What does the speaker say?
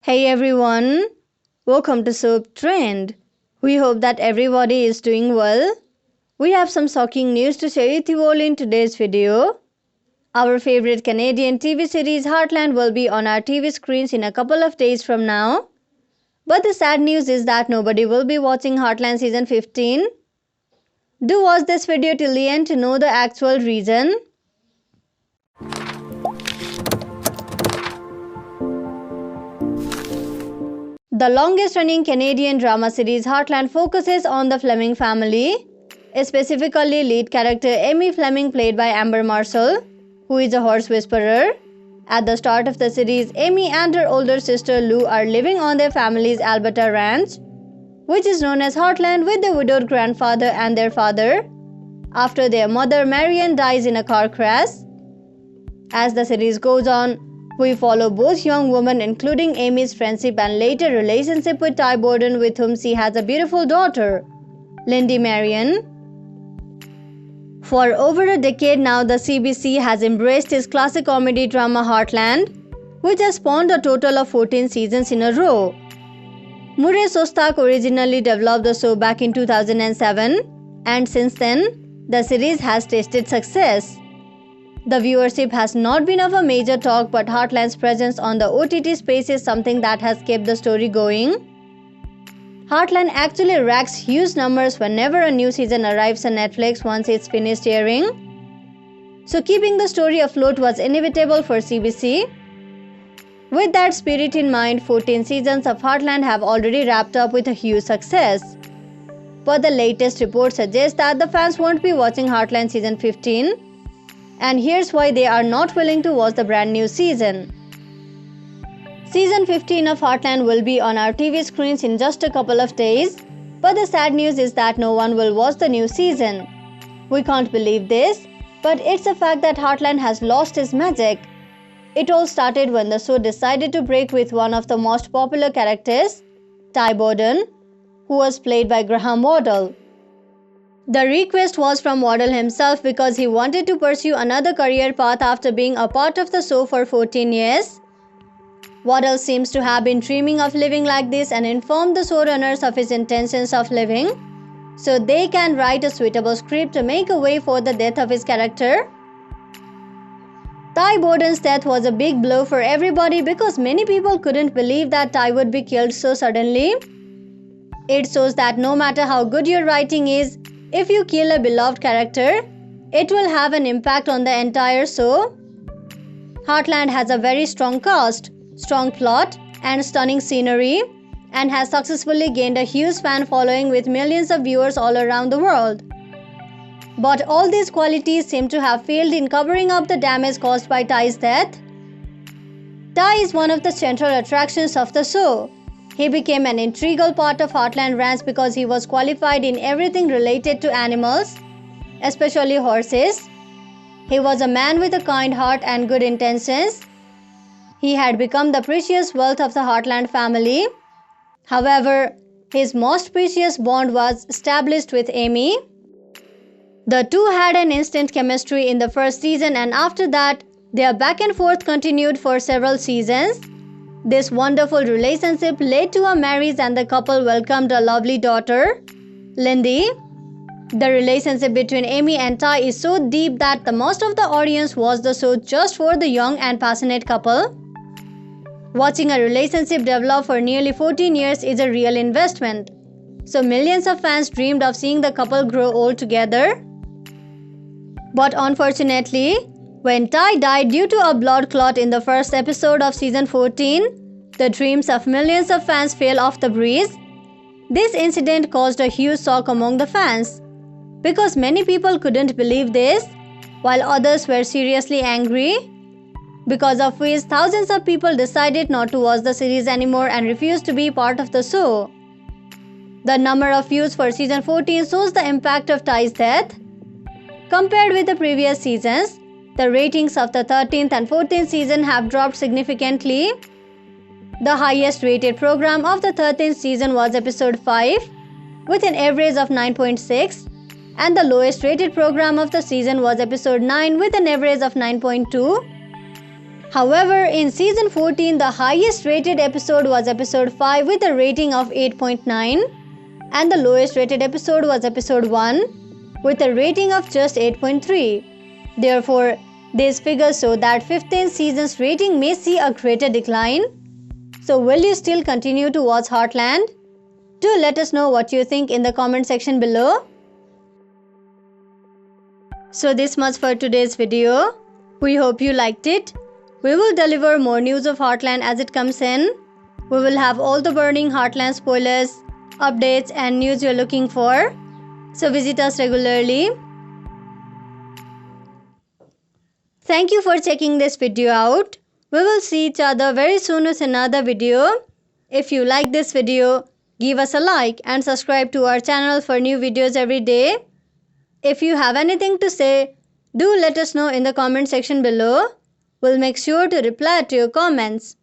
Hey everyone, welcome to Soap Trend. We hope that everybody is doing well. We have some shocking news to share with you all in today's video. Our favorite Canadian TV series Heartland will be on our TV screens in a couple of days from now. But the sad news is that nobody will be watching Heartland season 15. Do watch this video till the end to know the actual reason. The longest running Canadian drama series Heartland focuses on the Fleming family, specifically lead character Amy Fleming played by Amber Marshall, who is a horse whisperer. At the start of the series, Amy and her older sister Lou are living on their family's Alberta ranch, which is known as Heartland, with their widowed grandfather and their father, after their mother Marianne dies in a car crash. As the series goes on, we follow both young women, including Amy's friendship and later relationship with Ty Borden, with whom she has a beautiful daughter, Lindy Marion. For over a decade now, the CBC has embraced its classic comedy drama Heartland, which has spawned a total of 14 seasons in a row. Murray Shostak originally developed the show back in 2007, and since then, the series has tasted success. The viewership has not been of a major talk, but Heartland's presence on the OTT space is something that has kept the story going. Heartland actually racks huge numbers whenever a new season arrives on Netflix once it's finished airing. So keeping the story afloat was inevitable for CBC. With that spirit in mind, 14 seasons of Heartland have already wrapped up with a huge success. But the latest report suggests that the fans won't be watching Heartland season 15. And here's why they are not willing to watch the brand new season. Season 15 of Heartland will be on our TV screens in just a couple of days, but the sad news is that no one will watch the new season. We can't believe this, but it's a fact that Heartland has lost its magic. It all started when the show decided to break with one of the most popular characters, Ty Borden, who was played by Graham Waddell. The request was from Waddell himself because he wanted to pursue another career path after being a part of the show for 14 years. Waddell seems to have been dreaming of living like this and informed the showrunners of his intentions of living, so they can write a suitable script to make a way for the death of his character. Ty Borden's death was a big blow for everybody because many people couldn't believe that Ty would be killed so suddenly. It shows that no matter how good your writing is, if you kill a beloved character, it will have an impact on the entire show. Heartland has a very strong cast, strong plot, and stunning scenery, and has successfully gained a huge fan following with millions of viewers all around the world. But all these qualities seem to have failed in covering up the damage caused by Ty's death. Ty is one of the central attractions of the show. He became an integral part of Heartland Ranch because he was qualified in everything related to animals, especially horses. He was a man with a kind heart and good intentions. He had become the precious wealth of the Heartland family. However, his most precious bond was established with Amy. The two had an instant chemistry in the first season, and after that, their back and forth continued for several seasons. This wonderful relationship led to a marriage, and the couple welcomed a lovely daughter, Lindy. The relationship between Amy and Ty is so deep that the most of the audience watched the show just for the young and passionate couple. Watching a relationship develop for nearly 14 years is a real investment. So millions of fans dreamed of seeing the couple grow old together. But unfortunately, when Ty died due to a blood clot in the first episode of season 14, the dreams of millions of fans fell off the breeze. This incident caused a huge shock among the fans, because many people couldn't believe this, while others were seriously angry, because of which thousands of people decided not to watch the series anymore and refused to be part of the show. The number of views for season 14 shows the impact of Ty's death. Compared with the previous seasons, the ratings of the 13th and 14th season have dropped significantly. The highest rated program of the 13th season was episode 5, with an average of 9.6, and the lowest rated program of the season was episode 9 with an average of 9.2. However, in season 14, the highest rated episode was episode 5 with a rating of 8.9, and the lowest rated episode was episode 1 with a rating of just 8.3. Therefore, these figures show that 15th season's rating may see a greater decline. So, will you still continue to watch Heartland? Do let us know what you think in the comment section below. So, this much for today's video. We hope you liked it. We will deliver more news of Heartland as it comes in. We will have all the burning Heartland spoilers, updates and news you're looking for. So visit us regularly. Thank you for checking this video out. We will see each other very soon with another video. If you like this video, give us a like and subscribe to our channel for new videos every day. If you have anything to say, do let us know in the comment section below. We'll make sure to reply to your comments.